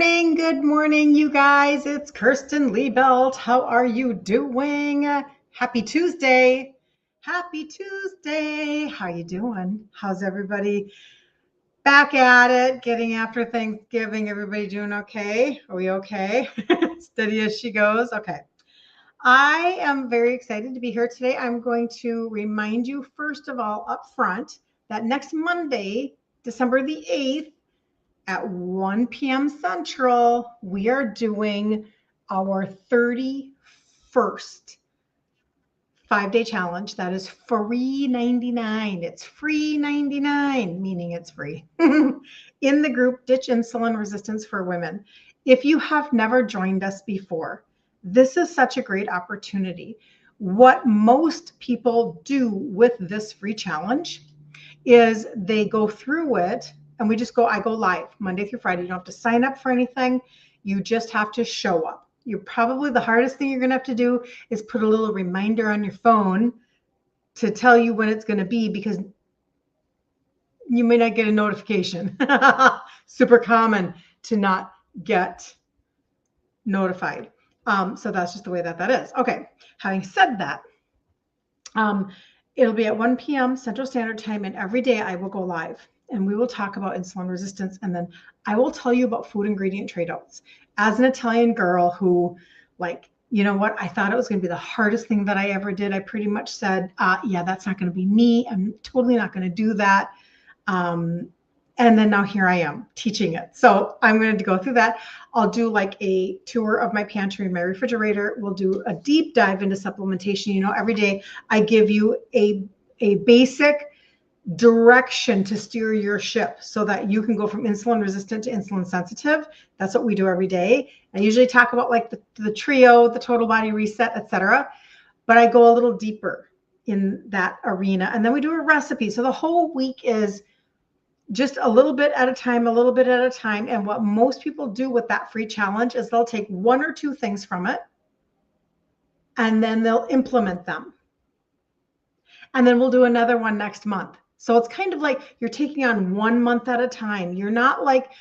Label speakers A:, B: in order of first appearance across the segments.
A: Good morning, you guys. It's Kirsten Liebelt. How are you doing? Happy Tuesday. Happy Tuesday. How you doing? How's everybody back at it, getting after Thanksgiving? Everybody doing okay? Are we okay? Steady as she goes. Okay. I am very excited to be here today. I'm going to remind you, first of all, up front, that next Monday, December the 8th, at 1 p.m. Central, we are doing our 31st 5-day challenge. That is free 99. It's free 99, meaning it's free. In the group Ditch Insulin Resistance for Women. If you have never joined us before, this is such a great opportunity. What most people do with this free challenge is they go through it and I go live Monday through Friday. You don't have to sign up for anything. You just have to show up. The hardest thing you're going to have to do is put a little reminder on your phone to tell you when it's going to be, because you may not get a notification. Super common to not get notified. So that's just the way that is. Okay. Having said that, it'll be at 1 p.m. Central Standard Time, and every day I will go live and we will talk about insulin resistance. And then I will tell you about food ingredient trade-outs. As an Italian girl who, you know what, I thought it was going to be the hardest thing that I ever did. I pretty much said, yeah, that's not going to be me. I'm totally not going to do that. And then now here I am teaching it. So I'm going to go through that. I'll do like a tour of my pantry and my refrigerator. We'll do a deep dive into supplementation. You know, every day I give you a basic direction to steer your ship so that you can go from insulin resistant to insulin sensitive. That's what we do every day. I usually talk about like the trio, the total body reset, etc. But I go a little deeper in that arena. And then we do a recipe. So the whole week is just a little bit at a time, a little bit at a time. And what most people do with that free challenge is they'll take one or two things from it and then they'll implement them. And then we'll do another one next month. So it's kind of like you're taking on 1 month at a time. You're not like,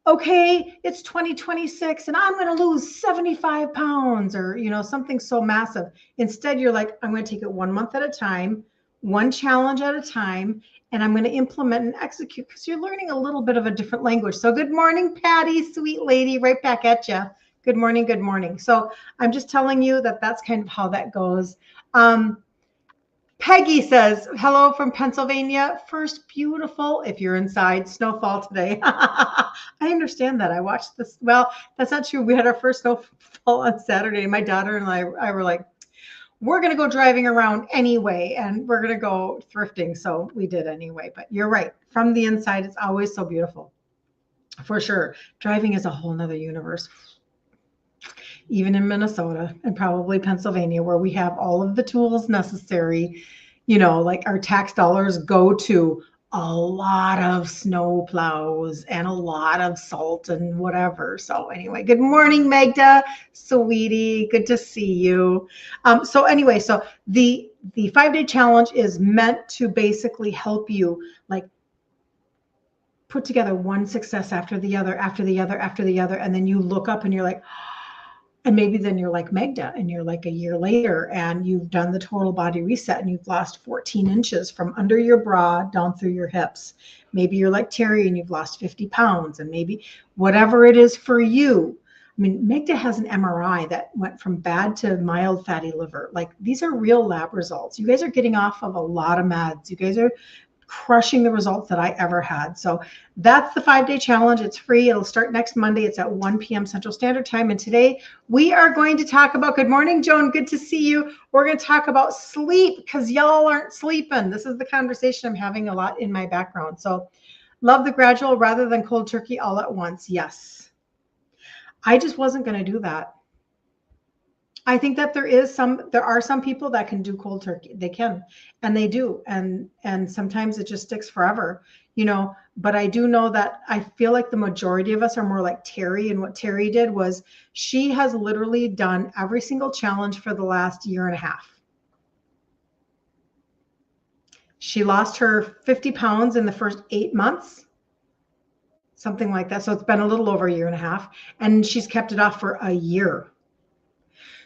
A: okay, it's 2026 and I'm going to lose 75 pounds or, something so massive. Instead, you're like, I'm going to take it 1 month at a time, one challenge at a time, and I'm going to implement and execute, because you're learning a little bit of a different language. So good morning, Patty, sweet lady, right back at you. Good morning. Good morning. So I'm just telling you that that's kind of how that goes. Peggy says, hello from Pennsylvania. First beautiful, if you're inside, snowfall today. I understand that. I watched this. Well, that's not true. We had our first snowfall on Saturday. My daughter and I were like, we're going to go driving around anyway, and we're going to go thrifting. So we did anyway. But you're right. From the inside, it's always so beautiful. For sure. Driving is a whole nother universe. Even in Minnesota and probably Pennsylvania, where we have all of the tools necessary, like our tax dollars go to a lot of snow plows and a lot of salt and whatever. So anyway, good morning, Magda, sweetie, good to see you. So the 5-day challenge is meant to basically help you put together one success after the other, and then you look up and you're like, and maybe then you're like Magda and you're like a year later and you've done the total body reset and you've lost 14 inches from under your bra down through your hips. Maybe you're like Terry and you've lost 50 pounds, and maybe whatever it is for you. I mean, Magda has an MRI that went from bad to mild fatty liver. These are real lab results. You guys are getting off of a lot of meds. You guys are crushing the results that I ever had. So that's the 5-day challenge. It's free. It'll start next Monday. It's at 1 p.m. Central Standard Time. And today we are going to talk about, good morning, Joan. Good to see you. We're going to talk about sleep, because y'all aren't sleeping. This is the conversation I'm having a lot in my background. So love the gradual rather than cold turkey all at once. Yes. I just wasn't going to do that. I think that there are some people that can do cold turkey. They can, and they do. And sometimes it just sticks forever, but I do know that I feel like the majority of us are more like Terry. And what Terry did was she has literally done every single challenge for the last year and a half. She lost her 50 pounds in the first 8 months. something like that. So it's been a little over a year and a half, and she's kept it off for a year.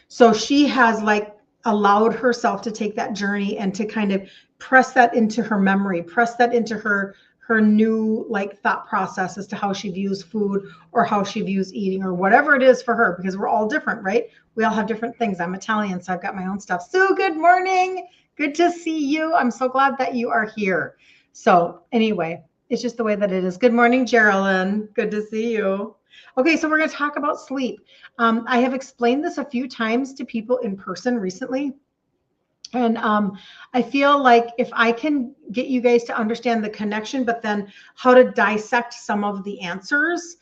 A: So she has like allowed herself to take that journey and to kind of press that into her memory, press that into her new like thought process as to how she views food or how she views eating or whatever it is for her, because we're all different, right? We all have different things. I'm Italian, so I've got my own stuff. Sue, good morning. Good to see you. I'm so glad that you are here. So anyway, it's just the way that it is. Good morning, Geraldine. Good to see you. Okay, so we're going to talk about sleep. I have explained this a few times to people in person recently. And I feel like if I can get you guys to understand the connection, but then how to dissect some of the answers,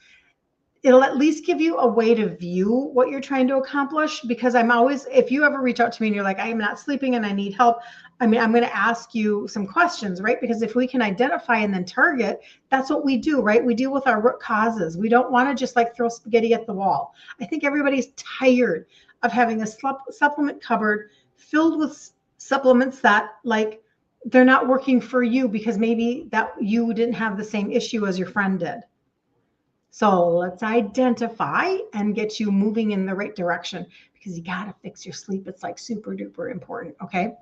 A: it'll at least give you a way to view what you're trying to accomplish. Because I'm always, if you ever reach out to me and you're like, I am not sleeping and I need help, I mean, I'm going to ask you some questions, right? Because if we can identify and then target, that's what we do, right? We deal with our root causes. We don't want to just like throw spaghetti at the wall. I think everybody's tired of having a supplement cupboard filled with supplements that like they're not working for you because maybe that you didn't have the same issue as your friend did. So let's identify and get you moving in the right direction, because you got to fix your sleep. It's like super duper important. Okay.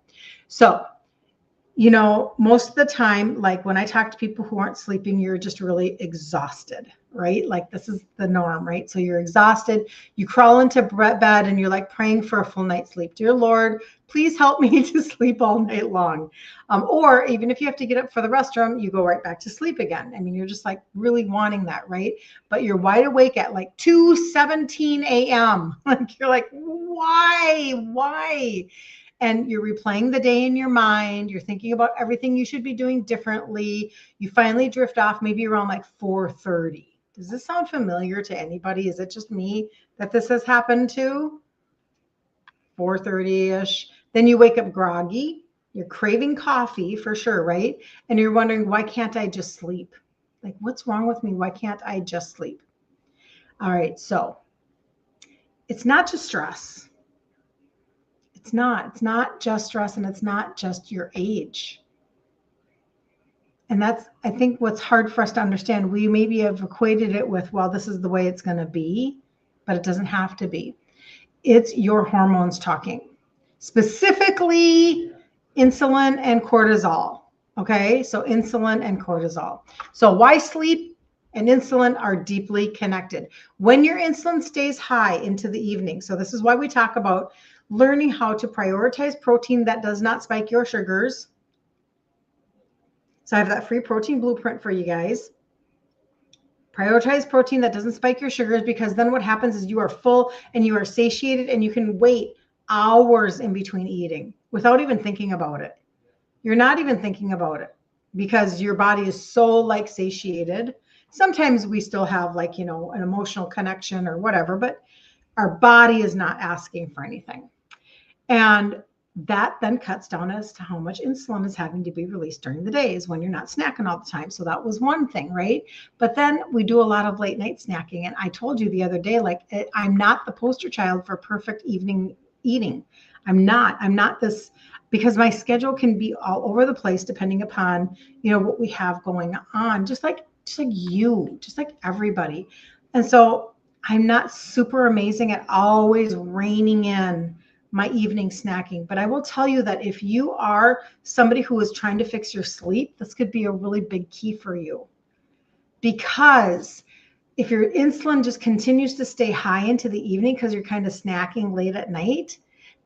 A: So, you know, most of the time, like when I talk to people who aren't sleeping, you're just really exhausted, right? Like this is the norm, right? So you're exhausted, you crawl into bed and you're like praying for a full night's sleep. Dear Lord, please help me to sleep all night long. Or even if you have to get up for the restroom, you go right back to sleep again. I mean, you're just like really wanting that, right? But you're wide awake at like 2:17 a.m. Like you're like, why? And you're replaying the day in your mind. You're thinking about everything you should be doing differently. You finally drift off maybe around like 4:30. Does this sound familiar to anybody? Is it just me that this has happened to? 4:30-ish. Then you wake up groggy. You're craving coffee for sure, right? And you're wondering, why can't I just sleep? Like, what's wrong with me? Why can't I just sleep? All right, so it's not just stress. It's not just stress, and it's not just your age. And that's, I think, what's hard for us to understand. We maybe have equated it with, well, this is the way it's going to be, but it doesn't have to be. It's your hormones talking, specifically insulin and cortisol. Okay, so insulin and cortisol. So why sleep and insulin are deeply connected. When your insulin stays high into the evening, so this is why we talk about learning how to prioritize protein that does not spike your sugars. So I have that free protein blueprint for you guys. Prioritize protein that doesn't spike your sugars, because then what happens is you are full and you are satiated and you can wait hours in between eating without even thinking about it. You're not even thinking about it because your body is so like satiated. Sometimes we still have like, you know, an emotional connection or whatever, but our body is not asking for anything. And that then cuts down as to how much insulin is having to be released during the days when you're not snacking all the time. So that was one thing, right? But then we do a lot of late night snacking. And I told you the other day, like, I'm not the poster child for perfect evening eating. I'm not this, because my schedule can be all over the place depending upon, you know, what we have going on, just like you, just like everybody. And so I'm not super amazing at always reining in my evening snacking. But I will tell you that if you are somebody who is trying to fix your sleep, this could be a really big key for you. Because if your insulin just continues to stay high into the evening because you're kind of snacking late at night,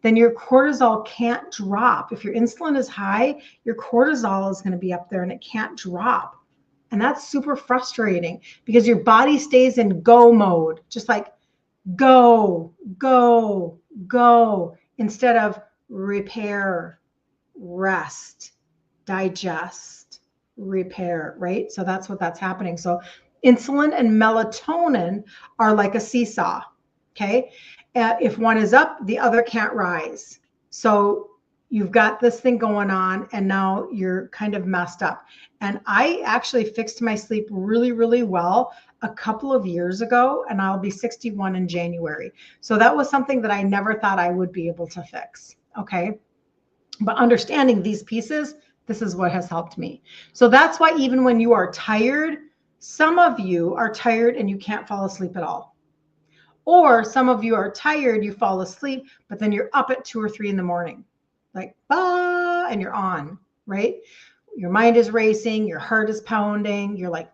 A: then your cortisol can't drop. If your insulin is high, your cortisol is going to be up there and it can't drop. And that's super frustrating because your body stays in go mode, just like go, instead of repair, rest, digest, repair, right? So that's what's happening. So insulin and melatonin are like a seesaw, okay? If one is up, the other can't rise. So you've got this thing going on and now you're kind of messed up. And I actually fixed my sleep really, really well a couple of years ago, and I'll be 61 in January. So that was something that I never thought I would be able to fix. Okay. But understanding these pieces, this is what has helped me. So that's why even when you are tired, Some of you are tired and you can't fall asleep at all. Or some of you are tired, you fall asleep, but then you're up at 2 or 3 in the morning, like, and you're on, right? Your mind is racing, your heart is pounding, you're like,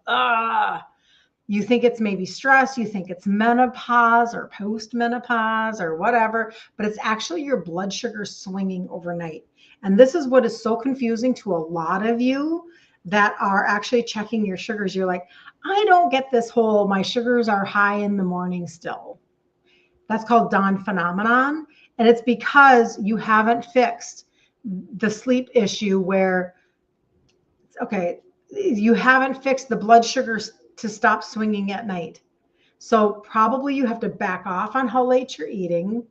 A: you think it's maybe stress, you think it's menopause or post-menopause or whatever, but it's actually your blood sugar swinging overnight. And this is what is so confusing to a lot of you that are actually checking your sugars. You're like, I don't get this whole, my sugars are high in the morning still. That's called dawn phenomenon. And it's because you haven't fixed the sleep issue where, okay, you haven't fixed the blood sugars to stop swinging at night. So probably you have to back off on how late you're eating.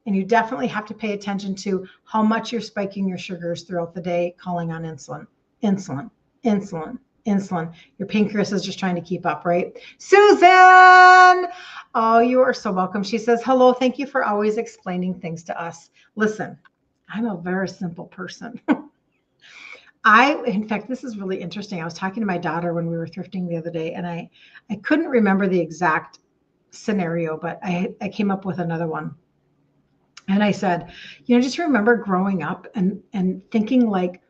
A: And you definitely have to pay attention to how much you're spiking your sugars throughout the day, calling on insulin, insulin, insulin, insulin. Your pancreas is just trying to keep up, right? Susan! Oh, you are so welcome. She says, hello, thank you for always explaining things to us. Listen, I'm a very simple person. In fact, this is really interesting. I was talking to my daughter when we were thrifting the other day, and I couldn't remember the exact scenario, but I came up with another one. And I said, just remember growing up and thinking like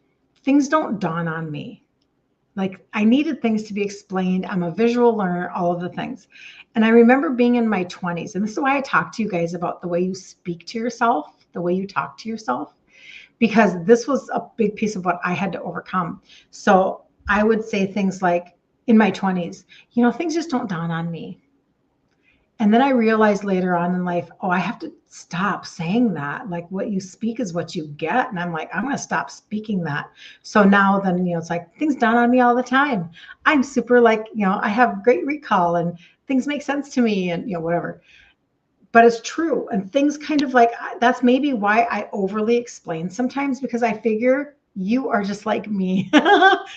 A: things don't dawn on me. Like I needed things to be explained. I'm a visual learner, all of the things. And I remember being in my 20s. And this is why I talk to you guys about the way you speak to yourself, the way you talk to yourself, because this was a big piece of what I had to overcome. So I would say things like in my 20s, things just don't dawn on me. And then I realized later on in life, I have to stop saying that. Like what you speak is what you get. And I'm like, I'm going to stop speaking that. So now then, it's like things dawn on me all the time. I'm super like, I have great recall and things make sense to me and, whatever. But it's true. And things kind of like, that's maybe why I overly explain sometimes, because I figure you are just like me.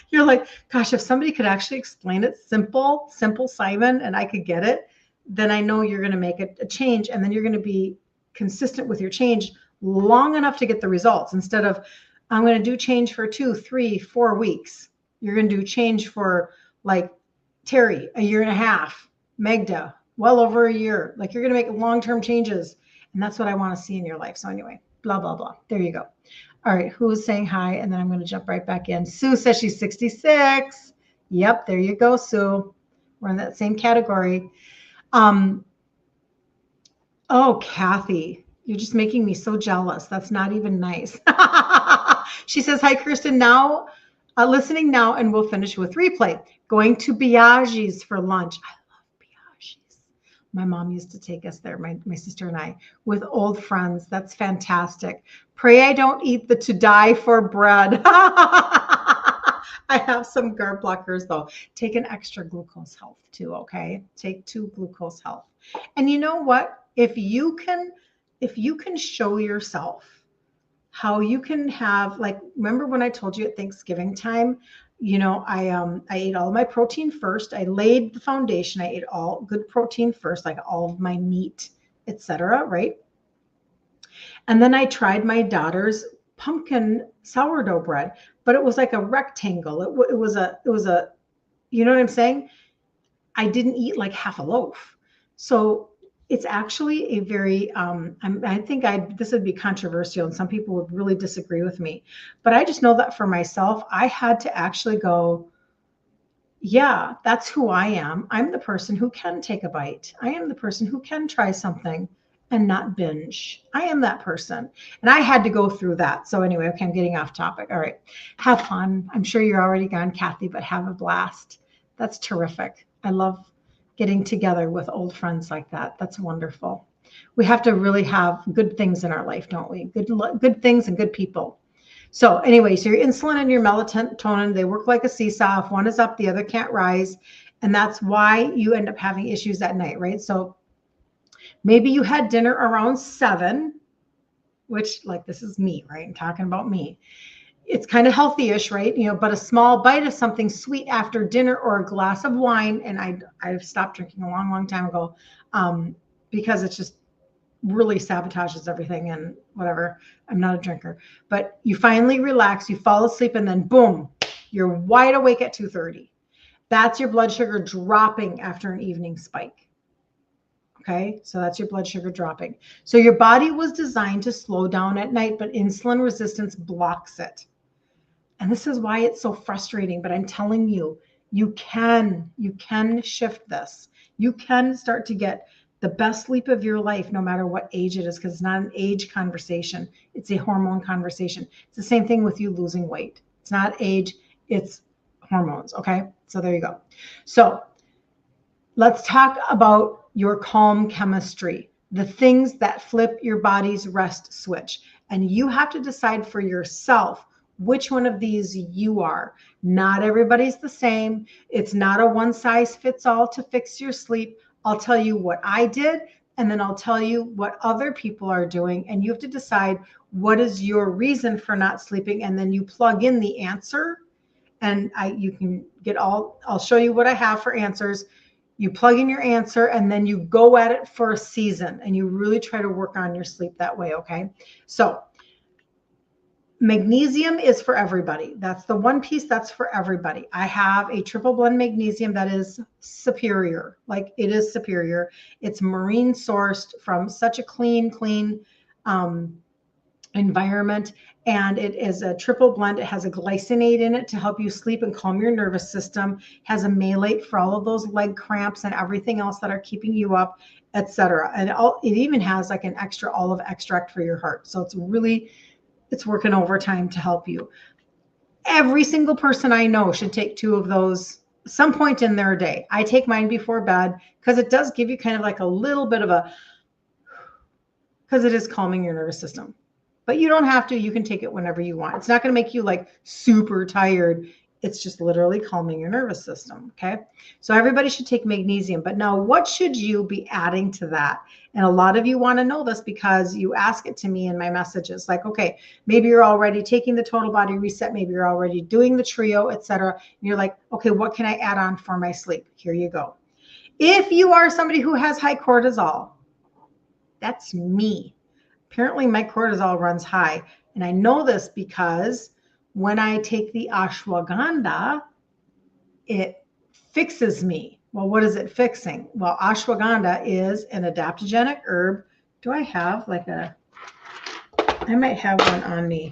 A: You're like, gosh, if somebody could actually explain it simple Simon, and I could get it, then I know you're going to make a change, and then you're going to be consistent with your change long enough to get the results. Instead of, I'm going to do change for 2, 3, 4 weeks. You're going to do change for like Terry, a year and a half, Magda, well over a year. Like you're going to make long-term changes. And that's what I want to see in your life. So anyway, blah, blah, blah. There you go. All right. Who's saying hi? And then I'm going to jump right back in. Sue says she's 66. Yep. There you go, Sue. We're in that same category. Oh, Kathy, you're just making me so jealous. That's not even nice. She says, hi, Kirsten, now listening now, and we'll finish with replay. Going to Biaggi's for lunch. I love Biaggi's. My mom used to take us there, my sister and I, with old friends. That's fantastic. Pray I don't eat the to die for bread. I have some GARD blockers though. Take an extra glucose health too, okay? Take 2 glucose health. And you know what? If you can show yourself how you can have, like, remember when I told you at Thanksgiving time, I ate all my protein first. I laid the foundation. I ate all good protein first, like all of my meat, etc., right? And then I tried my daughter's pumpkin sourdough bread, but it was like a rectangle. It was a, you know what I'm saying? I didn't eat like half a loaf. So it's actually a very, I think this would be controversial and some people would really disagree with me, but I just know that for myself, I had to actually go, yeah, that's who I am. I'm the person who can take a bite. I am the person who can try something and not binge. I am that person. And I had to go through that. So anyway, okay, I'm getting off topic. All right. Have fun. I'm sure you're already gone, Kathy, but have a blast. That's terrific. I love getting together with old friends like that. That's wonderful. We have to really have good things in our life, don't we? Good things and good people. So anyway, so your insulin and your melatonin, they work like a seesaw. If one is up, the other can't rise. And that's why you end up having issues at night, right? So maybe you had dinner around 7, which, like, this is me, right? I'm talking about me. It's kind of healthy-ish, right? But a small bite of something sweet after dinner or a glass of wine. And I've stopped drinking a long, long time ago because it's just really sabotages everything and whatever. I'm not a drinker, but you finally relax, you fall asleep, and then boom, you're wide awake at 2:30. That's your blood sugar dropping after an evening spike. Okay, so that's your blood sugar dropping. So your body was designed to slow down at night, but insulin resistance blocks it. And this is why it's so frustrating. But I'm telling you, you can shift this. You can start to get the best sleep of your life, no matter what age it is, because it's not an age conversation. It's a hormone conversation. It's the same thing with you losing weight. It's not age, it's hormones. Okay, so there you go. So let's talk about your calm chemistry, the things that flip your body's rest switch. And you have to decide for yourself which one of these you are. Not everybody's the same. It's not a one size fits all to fix your sleep. I'll tell you what I did, and then I'll tell you what other people are doing. And you have to decide what is your reason for not sleeping. And then you plug in the answer. And you can get I'll show you what I have for answers. You plug in your answer and then you go at it for a season and you really try to work on your sleep that way. Okay. So magnesium is for everybody. That's the one piece that's for everybody. I have a triple blend magnesium that is superior. Like, it is superior. It's marine sourced from such a clean environment. And it is a triple blend. It has a glycinate in it to help you sleep and calm your nervous system. It has a malate for all of those leg cramps and everything else that are keeping you up, etc. And it even has like an extra olive extract for your heart. So it's working overtime to help you. Every single person I know should take 2 of those some point in their day. I take mine before bed because it does give you kind of like a little bit of because it is calming your nervous system. But you don't have to. You can take it whenever you want. It's not going to make you like super tired. It's just literally calming your nervous system. Okay. So everybody should take magnesium. But now, what should you be adding to that? And a lot of you want to know this because you ask it to me in my messages. Like, okay, maybe you're already taking the total body reset. Maybe you're already doing the trio, etc. And you're like, okay, what can I add on for my sleep? Here you go. If you are somebody who has high cortisol, that's me. Apparently my cortisol runs high. And I know this because when I take the ashwagandha, it fixes me. Well, what is it fixing? Well, ashwagandha is an adaptogenic herb. Do I have I might have one on me.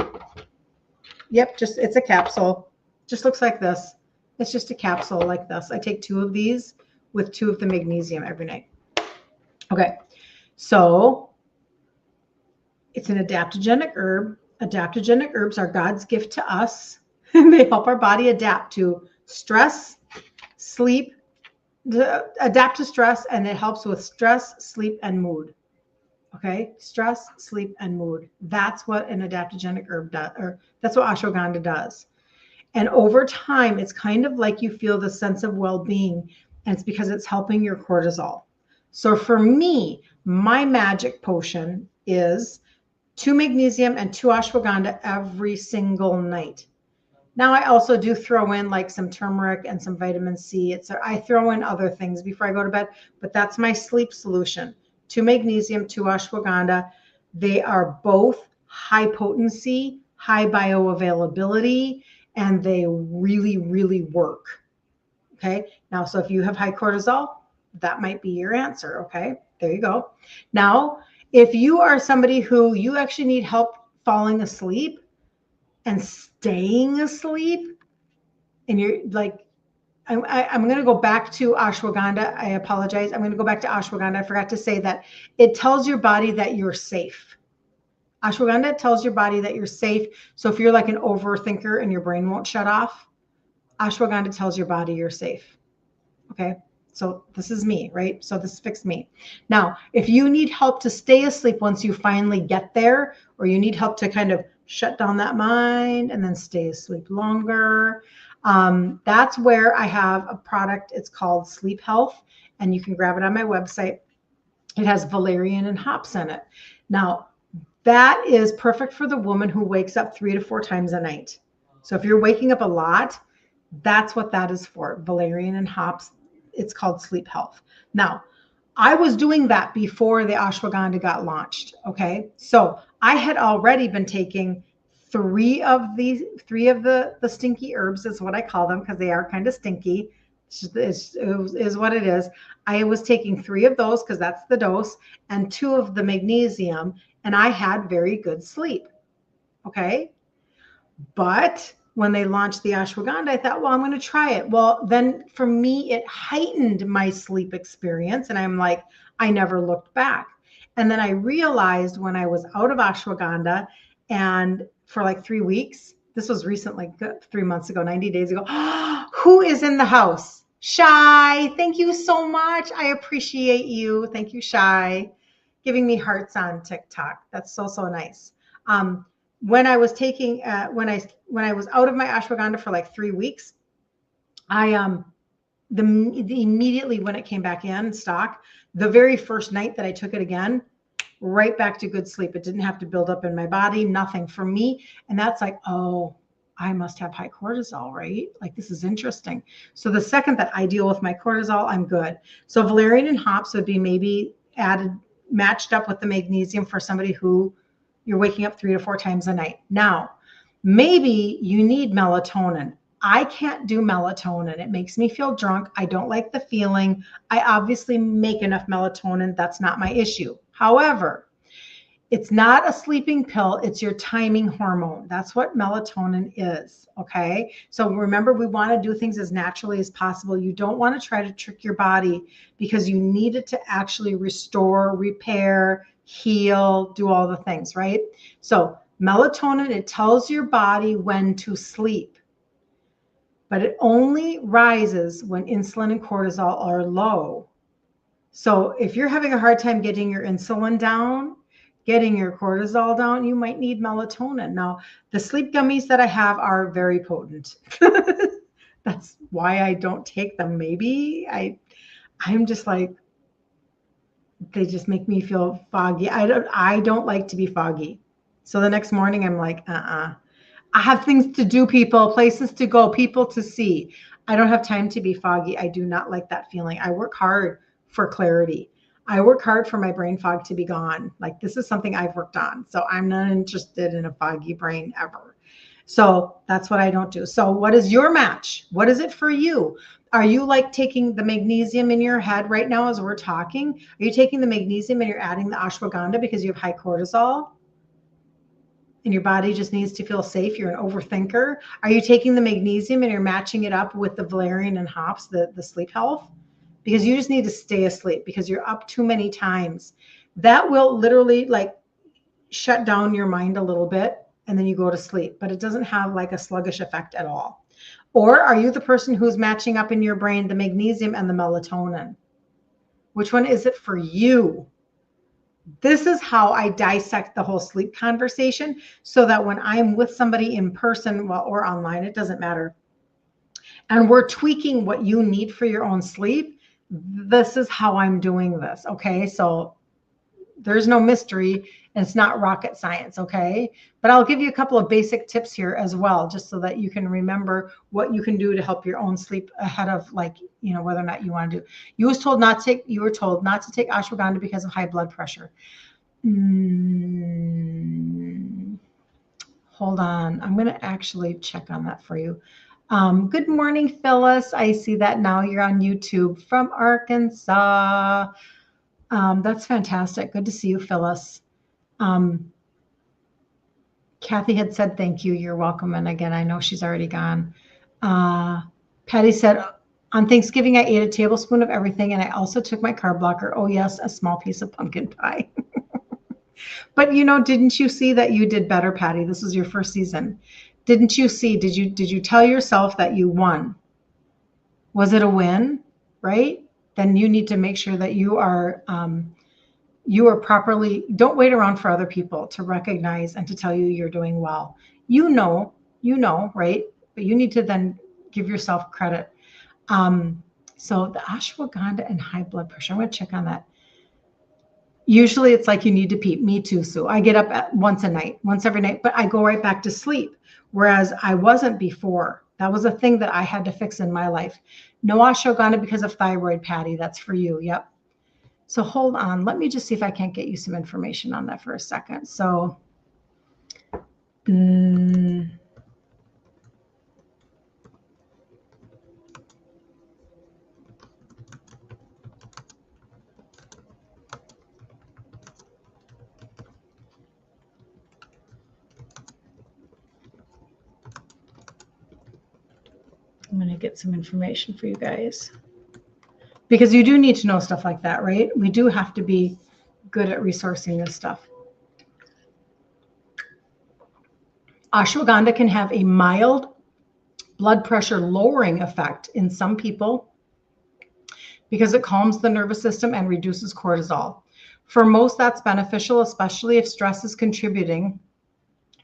A: Yep, it's a capsule. Just looks like this. It's just a capsule like this. I take 2 of these with 2 of the magnesium every night. Okay, so it's an adaptogenic herb. Adaptogenic herbs are God's gift to us. They help our body adapt to stress, sleep, adapt to stress, and it helps with stress, sleep, and mood. Okay, stress, sleep, and mood. That's what an adaptogenic herb does, or that's what ashwagandha does. And over time, it's kind of like you feel the sense of well-being, and it's because it's helping your cortisol. So for me, my magic potion is 2 magnesium and 2 ashwagandha every single night. Now I also do throw in like some turmeric and some vitamin C. I throw in other things before I go to bed, but that's my sleep solution. 2 magnesium, 2 ashwagandha. They are both high potency, high bioavailability, and they really, really work. Okay. Now, so if you have high cortisol, that might be your answer. Okay. There you go. Now, if you are somebody who you actually need help falling asleep and staying asleep, and you're like, I'm going to go back to ashwagandha. I apologize. I'm going to go back to ashwagandha. I forgot to say that it tells your body that you're safe. Ashwagandha tells your body that you're safe. So if you're like an overthinker and your brain won't shut off, ashwagandha tells your body you're safe. Okay. So this is me, right? So this fixed me. Now, if you need help to stay asleep once you finally get there, or you need help to kind of shut down that mind and then stay asleep longer, that's where I have a product. It's called Sleep Health, and you can grab it on my website. It has valerian and hops in it. Now, that is perfect for the woman who wakes up 3 to 4 times a night. So if you're waking up a lot, that's what that is for, valerian and hops. It's called Sleep Health. Now, I was doing that before the ashwagandha got launched. Okay. So I had already been taking 3 of the stinky herbs is what I call them, because they are kind of stinky. is what it is. I was taking 3 of those because that's the dose, and 2 of the magnesium, and I had very good sleep. Okay. But when they launched the ashwagandha, I thought, well, I'm going to try it. Well, then for me, it heightened my sleep experience. And I'm like, I never looked back. And then I realized when I was out of ashwagandha and for like 3 weeks, this was recently, 3 months ago, 90 days ago, who is in the house? Shy. Thank you so much. I appreciate you. Thank you, Shy, giving me hearts on TikTok. That's so, so nice. When I was taking when I was out of my ashwagandha for like 3 weeks, I the immediately when it came back in stock, the very first night that I took it again, right back to good sleep. It didn't have to build up in my body, nothing for me. And that's like, oh, I must have high cortisol, right? Like, this is interesting. So the second that I deal with my cortisol, I'm good. So valerian and hops would be maybe matched up with the magnesium for somebody who you're waking up 3 to 4 times a night. Now, maybe you need melatonin. I can't do melatonin. It makes me feel drunk. I don't like the feeling. I obviously make enough melatonin. That's not my issue. However, it's not a sleeping pill. It's your timing hormone. That's what melatonin is. Okay. So remember, we want to do things as naturally as possible. You don't want to try to trick your body because you need it to actually restore, repair, heal, do all the things, right? So melatonin, it tells your body when to sleep, but it only rises when insulin and cortisol are low. So if you're having a hard time getting your insulin down, getting your cortisol down, you might need melatonin. Now, the sleep gummies that I have are very potent. That's why I don't take them. Maybe I'm just like, they just make me feel foggy. I don't like to be foggy. So the next morning I'm like, I have things to do, people, places to go, people to see. I don't have time to be foggy. I do not like that feeling. I work hard for clarity. I work hard for my brain fog to be gone. Like, this is something I've worked on. So I'm not interested in a foggy brain ever. So that's what I don't do. So what is your match? What is it for you? Are you like taking the magnesium in your head right now as we're talking? Are you taking the magnesium and you're adding the ashwagandha because you have high cortisol and your body just needs to feel safe? You're an overthinker. Are you taking the magnesium and you're matching it up with the valerian and hops, the sleep health? Because you just need to stay asleep because you're up too many times. That will literally like shut down your mind a little bit and then you go to sleep, but it doesn't have like a sluggish effect at all. Or are you the person who's matching up in your brain the magnesium and the melatonin? Which one is it for you? This is how I dissect the whole sleep conversation so that when I'm with somebody in person, well, or online, it doesn't matter, and we're tweaking what you need for your own sleep, this is how I'm doing this. Okay. So there's no mystery and it's not rocket science. Okay. But I'll give you a couple of basic tips here as well, just so that you can remember what you can do to help your own sleep ahead of, like, you know, whether or not you want to do. You were told not to take ashwagandha because of high blood pressure. Hold on. I'm going to actually check on that for you. Good morning, Phyllis. I see that now you're on YouTube from Arkansas. That's fantastic. Good to see you, Phyllis. Kathy had said thank you. You're welcome. And again, I know she's already gone. Patty said, on Thanksgiving, I ate a tablespoon of everything, and I also took my carb blocker. Oh, yes, a small piece of pumpkin pie. But, you know, didn't you see that you did better, Patty? This was your first season. Didn't you see? Did you tell yourself that you won? Was it a win? Right? Then you need to make sure that you are properly. Don't wait around for other people to recognize and to tell you you're doing well. You know, right? But you need to then give yourself credit. So the ashwagandha and high blood pressure, I'm going to check on that. Usually it's like you need to pee. Me too, Sue. I get up once every night, but I go right back to sleep. Whereas I wasn't before. That was a thing that I had to fix in my life. No ashwagandha because of thyroid, Patty. That's for you. Yep. So hold on. Let me just see if I can't get you some information on that for a second. So, going to get some information for you guys. Because you do need to know stuff like that, right? We do have to be good at resourcing this stuff. Ashwagandha can have a mild blood pressure lowering effect in some people because it calms the nervous system and reduces cortisol. For most, that's beneficial, especially if stress is contributing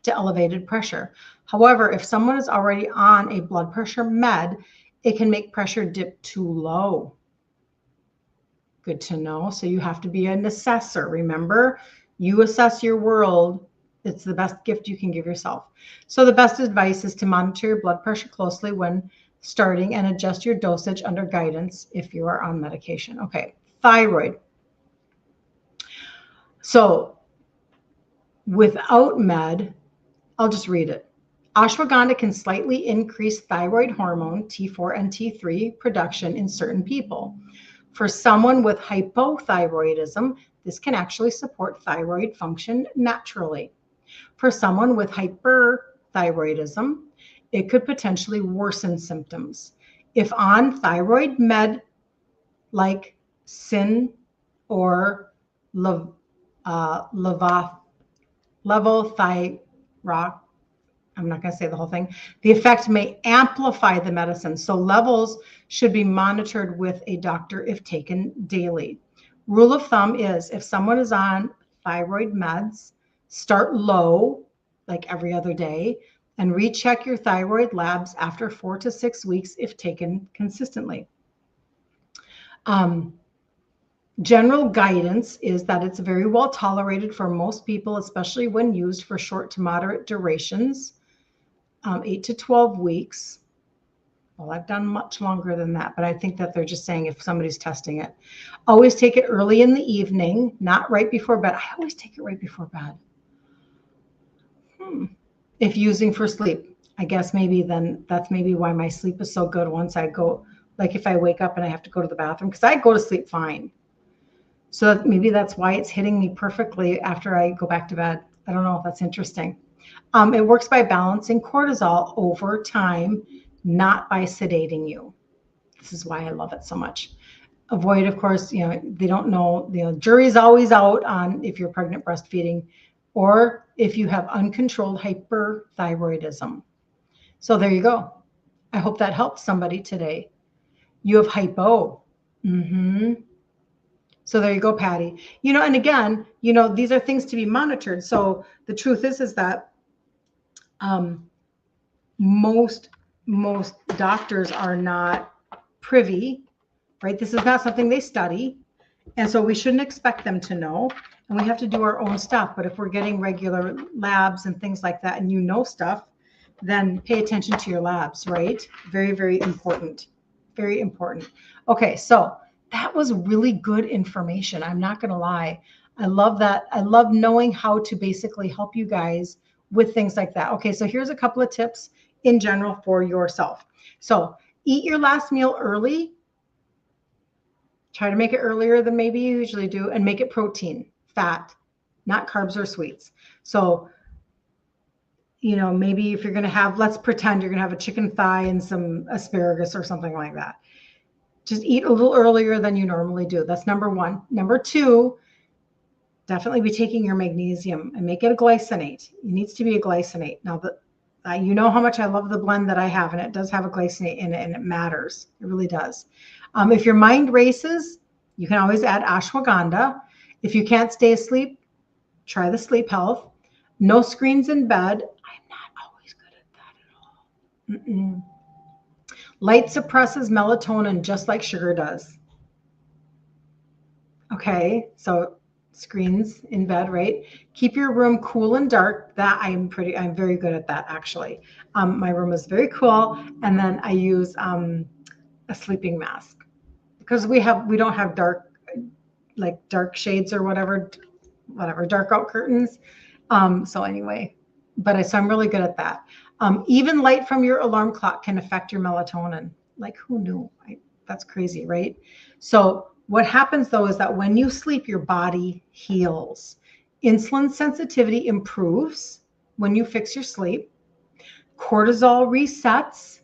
A: to elevated pressure. However, if someone is already on a blood pressure med, it can make pressure dip too low. Good to know. So you have to be an assessor. Remember, you assess your world. It's the best gift you can give yourself. So the best advice is to monitor your blood pressure closely when starting and adjust your dosage under guidance if you are on medication. Okay, thyroid. So without med, I'll just read it. Ashwagandha can slightly increase thyroid hormone T4 and T3 production in certain people. For someone with hypothyroidism, this can actually support thyroid function naturally. For someone with hyperthyroidism, it could potentially worsen symptoms. If on thyroid med like Sin or levothyroxine, I'm not going to say the whole thing, the effect may amplify the medicine. So levels should be monitored with a doctor if taken daily. Rule of thumb is if someone is on thyroid meds, start low, like every other day, and recheck your thyroid labs after 4 to 6 weeks if taken consistently. General guidance is that it's very well tolerated for most people, especially when used for short to moderate durations, 8 to 12 weeks. Well, I've done much longer than that, but I think that they're just saying if somebody's testing it. Always take it early in the evening, not right before bed. I always take it right before bed. If using for sleep, I guess maybe then that's maybe why my sleep is so good once I go, like if I wake up and I have to go to the bathroom, because I go to sleep fine. So maybe that's why it's hitting me perfectly after I go back to bed. I don't know if that's interesting. It works by balancing cortisol over time, not by sedating you. This is why I love it so much. Avoid, of course, they don't know, jury's always out on if you're pregnant breastfeeding or if you have uncontrolled hyperthyroidism. So there you go. I hope that helps somebody today. You have hypo. So there you go, Patty. And again, these are things to be monitored. So the truth is that most doctors are not privy, right? This is not something they study. And so we shouldn't expect them to know. And we have to do our own stuff. But if we're getting regular labs and things like that, and stuff, then pay attention to your labs, right? Very, very important. Very important. Okay, so that was really good information. I'm not going to lie. I love that. I love knowing how to basically help you guys with things like that. Okay, so here's a couple of tips in general for yourself. So eat your last meal early. Try to make it earlier than maybe you usually do, and make it protein, fat, not carbs or sweets. So, maybe if you're going to have, let's pretend you're going to have a chicken thigh and some asparagus or something like that. Just eat a little earlier than you normally do. That's number one. Number two, definitely be taking your magnesium and make it a glycinate. It needs to be a glycinate. Now, you know how much I love the blend that I have, and it does have a glycinate in it, and it matters. It really does. If your mind races, you can always add ashwagandha. If you can't stay asleep, try the sleep health. No screens in bed. I'm not always good at that at all. Light suppresses melatonin just like sugar does. Okay, so screens in bed, right? Keep your room cool and dark. That I'm very good at that, actually. My room is very cool, and then I use a sleeping mask because we don't have dark shades or whatever, dark out curtains. So anyway, so I'm really good at that. Even light from your alarm clock can affect your melatonin. Like, who knew? That's crazy, right? So what happens though is that when you sleep, your body heals. Insulin sensitivity improves when you fix your sleep. Cortisol resets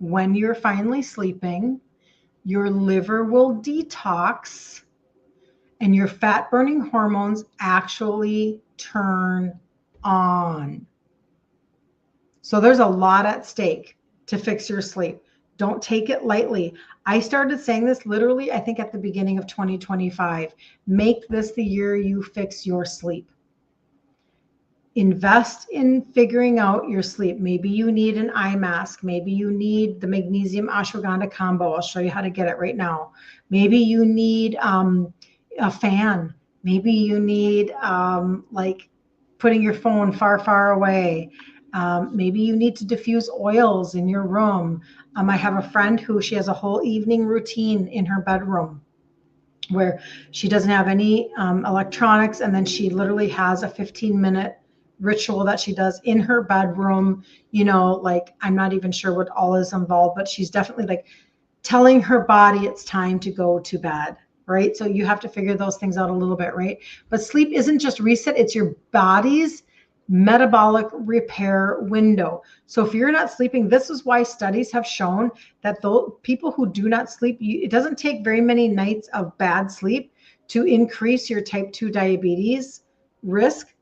A: when you're finally sleeping, your liver will detox and your fat burning hormones actually turn on. So there's a lot at stake to fix your sleep. Don't take it lightly. I started saying this literally, I think at the beginning of 2025. Make this the year you fix your sleep. Invest in figuring out your sleep. Maybe you need an eye mask. Maybe you need the magnesium ashwagandha combo. I'll show you how to get it right now. Maybe you need a fan. Maybe you need like putting your phone far, far away. Maybe you need to diffuse oils in your room. I have a friend who she has a whole evening routine in her bedroom where she doesn't have any electronics, and then she literally has a 15-minute ritual that she does in her bedroom. You know, like, I'm not even sure what all is involved, but she's definitely like telling her body it's time to go to bed, right? So you have to figure those things out a little bit, right? But sleep isn't just reset, it's your body's metabolic repair window. So if you're not sleeping, this is why studies have shown that those people who do not sleep, it doesn't take very many nights of bad sleep to increase your type 2 diabetes risk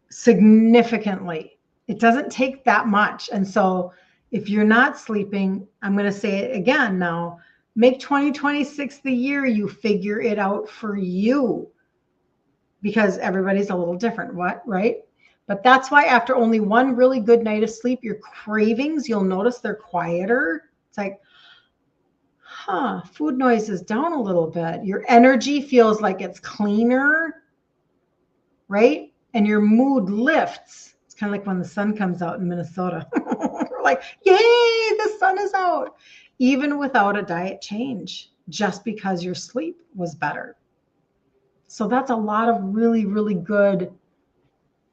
A: significantly. It doesn't take that much. And so if you're not sleeping, I'm going to say it again now, make 2026 the year you figure it out for you, because everybody's a little different, right? But that's why after only one really good night of sleep, your cravings, you'll notice they're quieter. It's like, food noise is down a little bit. Your energy feels like it's cleaner, right? And your mood lifts. It's kind of like when the sun comes out in Minnesota. We're like, yay, the sun is out. Even without a diet change, just because your sleep was better. So that's a lot of really, really good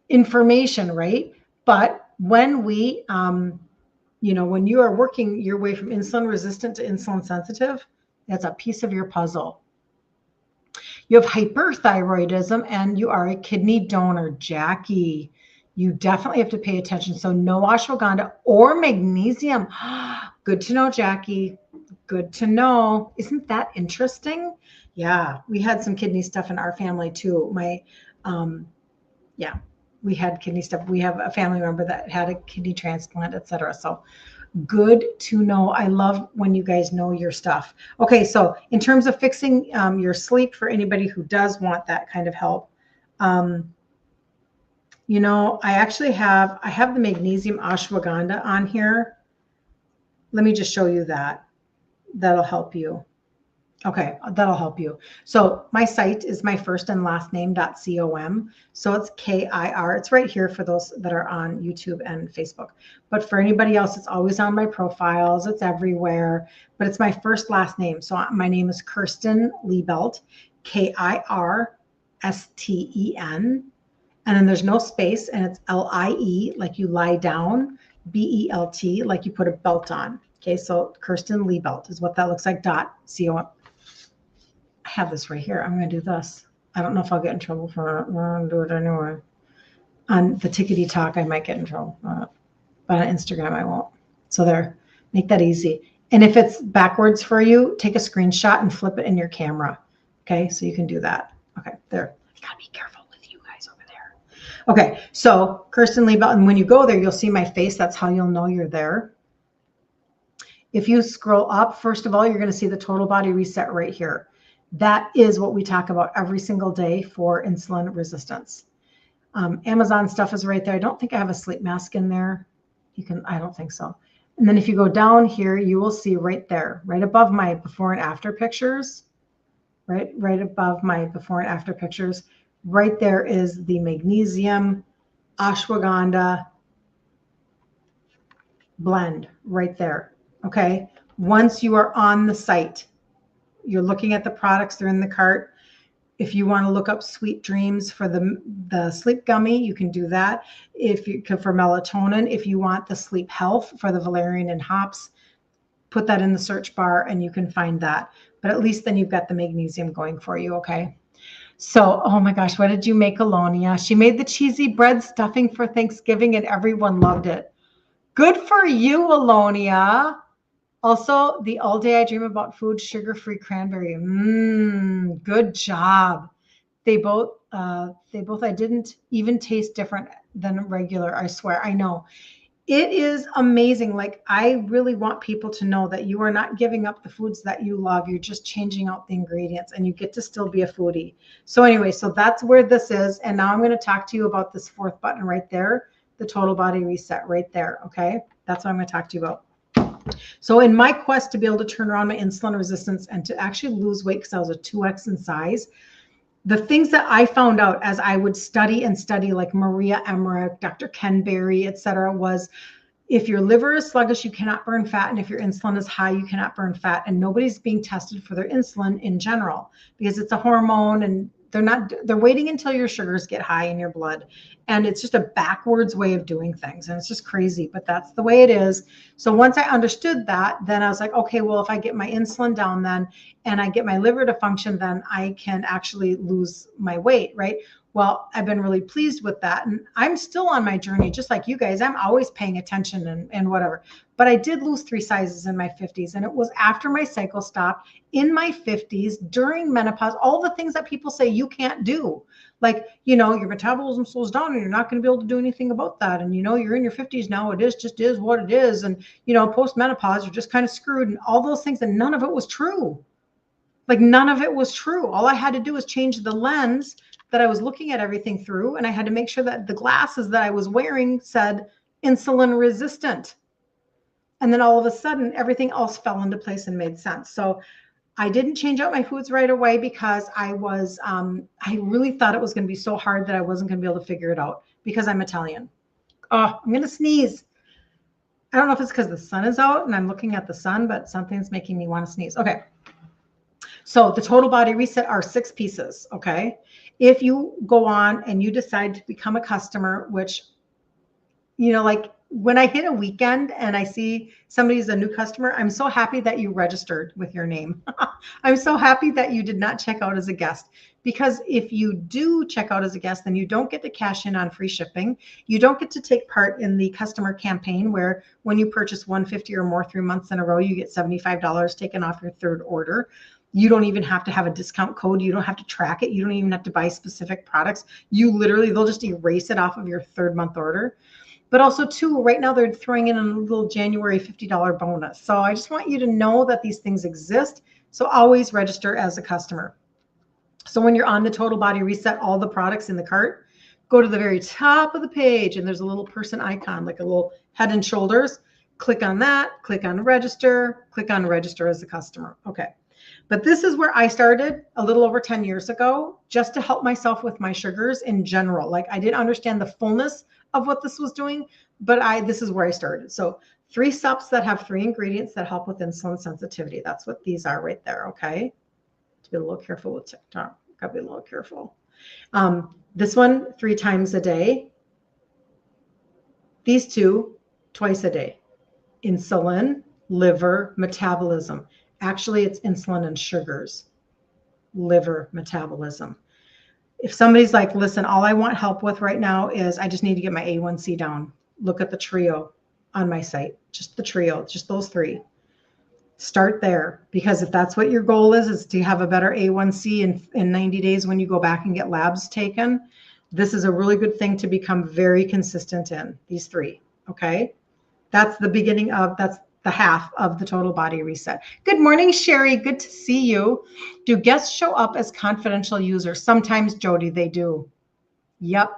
A: information, right? But when we, when you are working your way from insulin resistant to insulin sensitive, that's a piece of your puzzle. You have hyperthyroidism and you are a kidney donor, Jackie. You definitely have to pay attention. So no ashwagandha or magnesium. Good to know, Jackie. Good to know. Isn't that interesting? Yeah, we had some kidney stuff in our family too. We had kidney stuff. We have a family member that had a kidney transplant, etc. So good to know. I love when you guys know your stuff. Okay, so in terms of fixing your sleep, for anybody who does want that kind of help, I have the magnesium ashwagandha on here. Let me just show you that. That'll help you. Okay, that'll help you. So my site is my first and last name.com. So it's KIR. It's right here for those that are on YouTube and Facebook. But for anybody else, it's always on my profiles. It's everywhere. But it's my first last name. So my name is Kirsten Liebelt, KIRSTEN. And then there's no space, and it's LIE, like you lie down, BELT, like you put a belt on. Okay, so Kirsten Liebelt is what that looks like, .com. I have this right here. I'm going to do this. I don't know if I'll get in trouble for it. I'm going to do it anyway. On the Tickety Talk, I might get in trouble. But on Instagram, I won't. So there, make that easy. And if it's backwards for you, take a screenshot and flip it in your camera. Okay, so you can do that. Okay, there. I got to be careful with you guys over there. Okay, so Kirsten Liebelt, and when you go there, you'll see my face. That's how you'll know you're there. If you scroll up, first of all, you're going to see the total body reset right here. That is what we talk about every single day for insulin resistance. Amazon stuff is right there. I don't think I have a sleep mask in there. I don't think so. And then if you go down here, you will see right there, right above my before and after pictures, right above my before and after pictures, right there is the magnesium ashwagandha blend right there. Okay. Once you are on the site, you're looking at the products, they're in the cart. If you want to look up Sweet Dreams for the sleep gummy, you can do that. For melatonin, if you want the sleep health for the valerian and hops, put that in the search bar and you can find that. But at least then you've got the magnesium going for you, okay? So, oh my gosh, what did you make, Alonia? She made the cheesy bread stuffing for Thanksgiving and everyone loved it. Good for you, Alonia. Also, the All Day I Dream About Food sugar-free cranberry. Good job. They both, I didn't even taste different than regular. I swear. I know. It is amazing. Like, I really want people to know that you are not giving up the foods that you love. You're just changing out the ingredients and you get to still be a foodie. So anyway, so that's where this is. And now I'm going to talk to you about this fourth button right there, the total body reset right there. Okay. That's what I'm going to talk to you about. So in my quest to be able to turn around my insulin resistance and to actually lose weight, because I was a 2X in size, the things that I found out as I would study and study, like Maria Emmerich, Dr. Ken Berry, et cetera, was if your liver is sluggish, you cannot burn fat. And if your insulin is high, you cannot burn fat. And nobody's being tested for their insulin in general because it's a hormone and they're waiting until your sugars get high in your blood. And it's just a backwards way of doing things. And it's just crazy, but that's the way it is. So once I understood that, then I was like, okay, well, if I get my insulin down then, and I get my liver to function, then I can actually lose my weight, right? Well, I've been really pleased with that. And I'm still on my journey, just like you guys. I'm always paying attention and whatever. But I did lose 3 sizes in my 50s. And it was after my cycle stopped in my 50s during menopause, all the things that people say you can't do. Like, your metabolism slows down and you're not going to be able to do anything about that. And, you're in your 50s now. It just is what it is. And, post-menopause, you're just kind of screwed and all those things. And none of it was true. Like, none of it was true. All I had to do was change the lens that I was looking at everything through. And I had to make sure that the glasses that I was wearing said insulin resistant. And then all of a sudden, everything else fell into place and made sense. So I didn't change out my foods right away because I really thought it was going to be so hard that I wasn't going to be able to figure it out because I'm Italian. Oh, I'm going to sneeze. I don't know if it's because the sun is out and I'm looking at the sun, but something's making me want to sneeze. Okay. So the total body reset are 6 pieces. Okay. If you go on and you decide to become a customer, which, like when I hit a weekend and I see somebody's a new customer, I'm so happy that you registered with your name. I'm so happy that you did not check out as a guest, because if you do check out as a guest, then you don't get to cash in on free shipping. You don't get to take part in the customer campaign where when you purchase 150 or more 3 months in a row, you get $75 taken off your third order. You don't even have to have a discount code. You don't have to track it. You don't even have to buy specific products. They'll just erase it off of your 3rd month order. But also too, right now they're throwing in a little January $50 bonus. So I just want you to know that these things exist. So always register as a customer. So when you're on the total body reset, all the products in the cart, go to the very top of the page and there's a little person icon, like a little head and shoulders. Click on that, click on register as a customer. Okay. But this is where I started a little over 10 years ago, just to help myself with my sugars in general. Like, I didn't understand the fullness of what this was doing, but this is where I started. So 3 steps that have 3 ingredients that help with insulin sensitivity. That's what these are right there. Okay. To be a little careful with TikTok. Gotta be a little careful. This one 3 times a day. These 2 twice a day. Insulin, liver, metabolism. Actually, it's insulin and sugars, liver, metabolism. If somebody's like, listen, all I want help with right now is I just need to get my A1C down. Look at the trio on my site, just the trio, just those 3. Start there, because if that's what your goal is to have a better A1C in 90 days when you go back and get labs taken, this is a really good thing to become very consistent in, these 3, okay? That's the beginning of, that's the half of the total body reset. Good morning, Sherry. Good to see you. Do guests show up as confidential users? Sometimes, Jody, they do. Yep.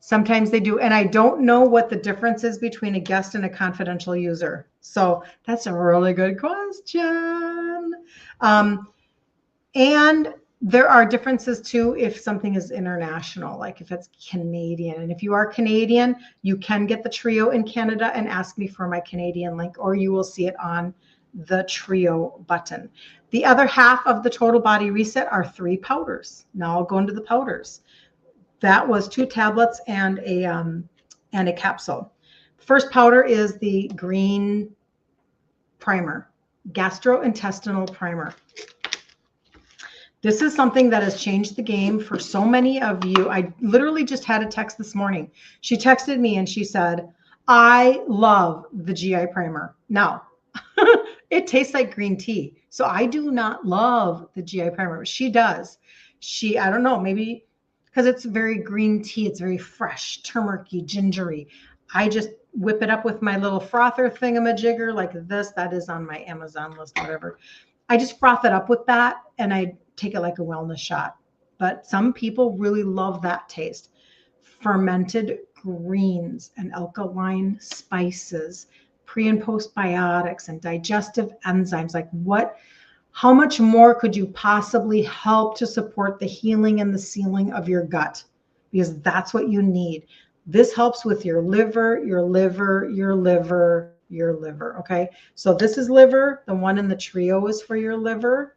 A: Sometimes they do. And I don't know what the difference is between a guest and a confidential user. So that's a really good question. And there are differences too if something is international, like if it's Canadian. And if you are Canadian, you can get the trio in Canada and ask me for my Canadian link, or you will see it on the trio button. The other half of the total body reset are 3 powders. Now I'll go into the powders. That was 2 tablets and a capsule. First powder is the green primer, gastrointestinal primer. This is something that has changed the game for so many of you. I literally just had a text this morning. She texted me and she said, I love the GI primer. Now, It tastes like green tea. So I do not love the GI primer. She does. I don't know, maybe because it's very green tea. It's very fresh, turmeric-y, gingery. I just whip it up with my little frother thingamajigger like this. That is on my Amazon list, whatever. I just froth it up with that and I take it like a wellness shot. But some people really love that taste. Fermented greens and alkaline spices, pre and postbiotics and digestive enzymes. Like how much more could you possibly help to support the healing and the sealing of your gut? Because that's what you need. This helps with your liver, your liver, your liver, your liver. Okay. So this is liver. The one in the trio is for your liver.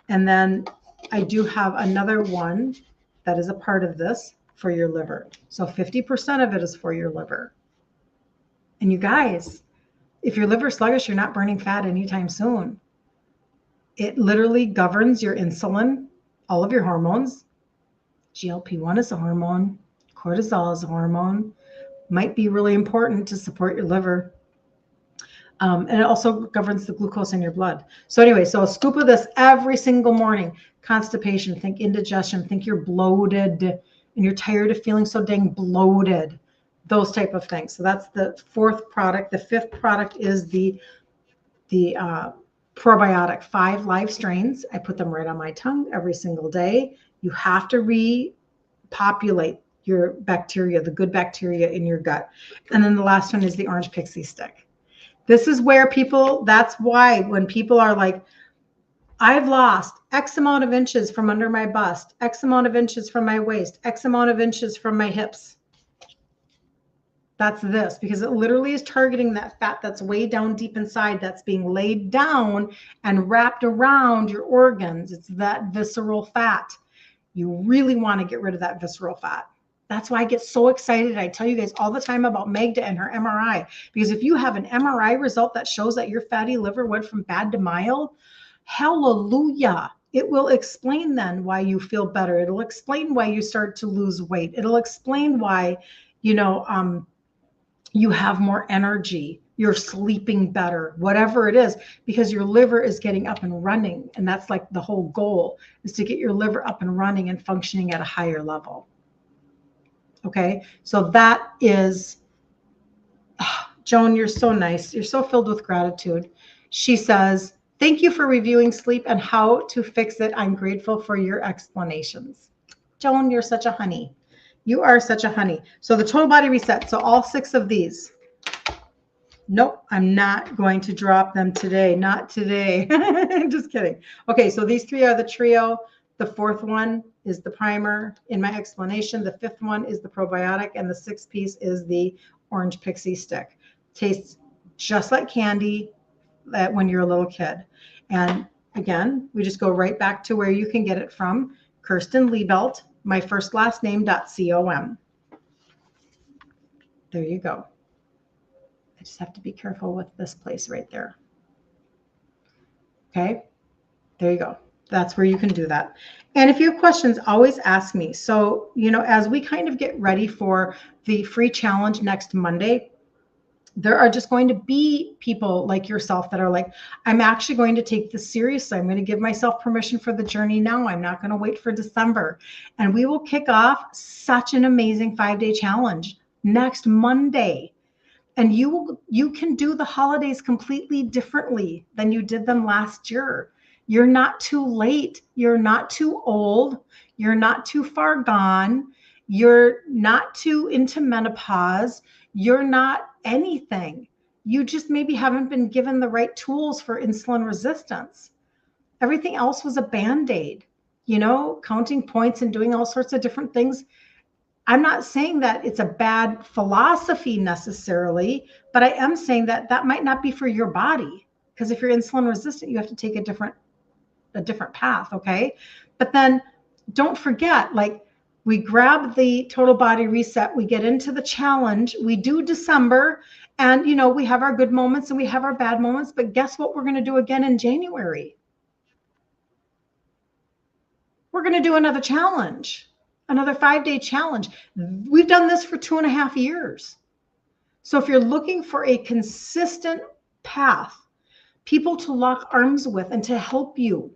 A: And then I do have another one that is a part of this for your liver. So 50% of it is for your liver. And you guys, if your liver is sluggish, you're not burning fat anytime soon. It literally governs your insulin, all of your hormones. GLP-1 is a hormone. Cortisol is a hormone. Might be really important to support your liver. And it also governs the glucose in your blood. So anyway, so a scoop of this every single morning. Constipation, think indigestion, think you're bloated and you're tired of feeling so dang bloated. Those type of things. So that's the fourth product. The fifth product is the probiotic, 5 live strains. I put them right on my tongue every single day. You have to repopulate your bacteria, the good bacteria in your gut. And then the last one is the orange pixie stick. This is where that's why when people are like, I've lost X amount of inches from under my bust, X amount of inches from my waist, X amount of inches from my hips. That's this, because it literally is targeting that fat that's way down deep inside, that's being laid down and wrapped around your organs. It's that visceral fat. You really want to get rid of that visceral fat. That's why I get so excited. I tell you guys all the time about Magda and her MRI, because if you have an MRI result that shows that your fatty liver went from bad to mild, hallelujah. It will explain then why you feel better. It'll explain why you start to lose weight. It'll explain why, you have more energy, you're sleeping better, whatever it is, because your liver is getting up and running. And that's like the whole goal, is to get your liver up and running and functioning at a higher level. Okay, so that is, Joan, you're so nice. You're so filled with gratitude. She says, thank you for reviewing sleep and how to fix it. I'm grateful for your explanations. Joan, you're such a honey. You are such a honey. So the total body reset. So all 6 of these. Nope, I'm not going to drop them today. Not today. Just kidding. Okay, so these 3 are the trio. The 4th one is the primer in my explanation. The 5th one is the probiotic. And the 6th piece is the orange pixie stick. Tastes just like candy when you're a little kid. And again, we just go right back to where you can get it from. Kirsten Liebelt, my first last name.com. There you go. I just have to be careful with this place right there. Okay, there you go. That's where you can do that. And if you have questions, always ask me. So, as we kind of get ready for the free challenge next Monday, there are just going to be people like yourself that are like, I'm actually going to take this seriously. I'm going to give myself permission for the journey now. I'm not going to wait for December. And we will kick off such an amazing 5-day challenge next Monday. And you can do the holidays completely differently than you did them last year. You're not too late. You're not too old. You're not too far gone. You're not too into menopause. You're not anything. You just maybe haven't been given the right tools for insulin resistance. Everything else was a Band-Aid, counting points and doing all sorts of different things. I'm not saying that it's a bad philosophy necessarily, but I am saying that that might not be for your body, because if you're insulin resistant, you have to take a different path. Okay. But then don't forget, we grab the total body reset, we get into the challenge, we do December, and we have our good moments and we have our bad moments, but guess what we're going to do again in January? We're going to do another challenge, another 5-day challenge. We've done this for 2.5 years. So if you're looking for a consistent path people to lock arms with and to help you,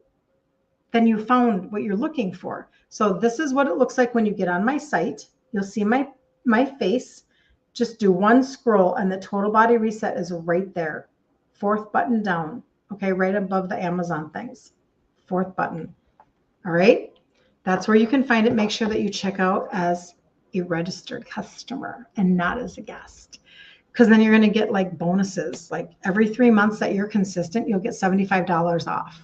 A: then you found what you're looking for. So this is what it looks like when you get on my site. You'll see my face. Just do one scroll and the total body reset is right there. Fourth button down. Okay, right above the Amazon things. Fourth button. All right. That's where you can find it. Make sure that you check out as a registered customer and not as a guest. Because then you're going to get like bonuses. Like every 3 months that you're consistent, you'll get $75 off.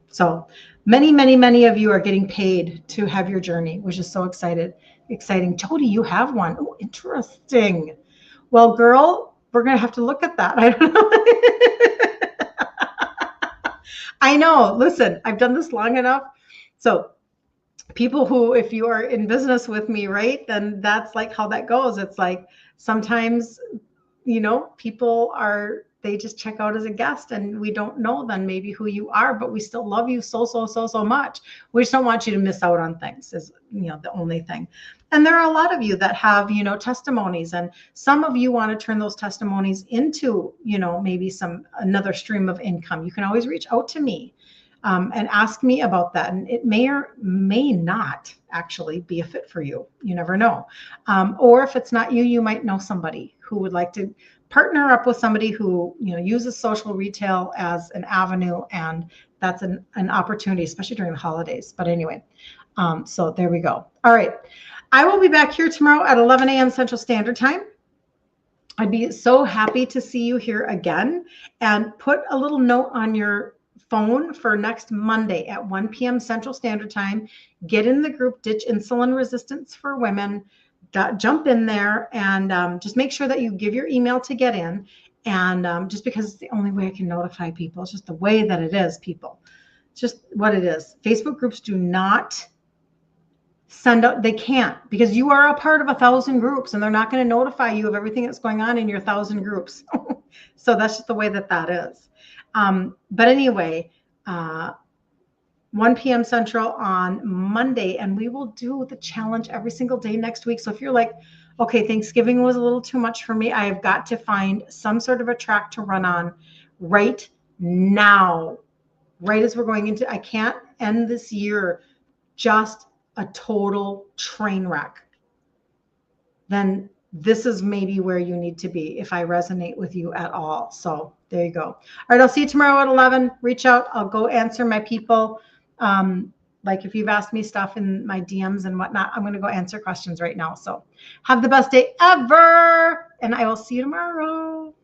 A: So many of you are getting paid to have your journey, which is so exciting. Jody, you have one. Oh, interesting. Well, girl, we're going to have to look at that. I don't know. I know. Listen, I've done this long enough. So people who, if you are in business with me, right, then that's like how that goes. It's like sometimes, people they just check out as a guest and we don't know then maybe who you are, but we still love you so much. We just don't want you to miss out on things is, the only thing. And there are a lot of you that have, testimonies, and some of you want to turn those testimonies into, maybe another stream of income. You can always reach out to me and ask me about that. And it may or may not actually be a fit for you. You never know. Or if it's not you, you might know somebody who would like to partner up with somebody who, uses social retail as an avenue. And that's an opportunity, especially during the holidays. But anyway, so there we go. All right. I will be back here tomorrow at 11 a.m. Central Standard Time. I'd be so happy to see you here again, and put a little note on your phone for next Monday at 1 p.m. Central Standard Time. Get in the group, Ditch Insulin Resistance for Women. Jump in there and just make sure that you give your email to get in. And just because it's the only way I can notify people, it's just the way that it is, people. It's just what it is. Facebook groups do not send out, they can't, because you are a part of 1,000 groups and they're not going to notify you of everything that's going on in your 1,000 groups. So that's just the way that is. But anyway, 1 p.m. Central on Monday, and we will do the challenge every single day next week. So if you're like, okay, Thanksgiving was a little too much for me, I have got to find some sort of a track to run on right now, right as we're going into, I can't end this year just a total train wreck. Then this is maybe where you need to be if I resonate with you at all. So there you go. All right, I'll see you tomorrow at 11. Reach out. I'll go answer my people. Like if you've asked me stuff in my DMs and whatnot, I'm going to go answer questions right now. So have the best day ever, and I will see you tomorrow.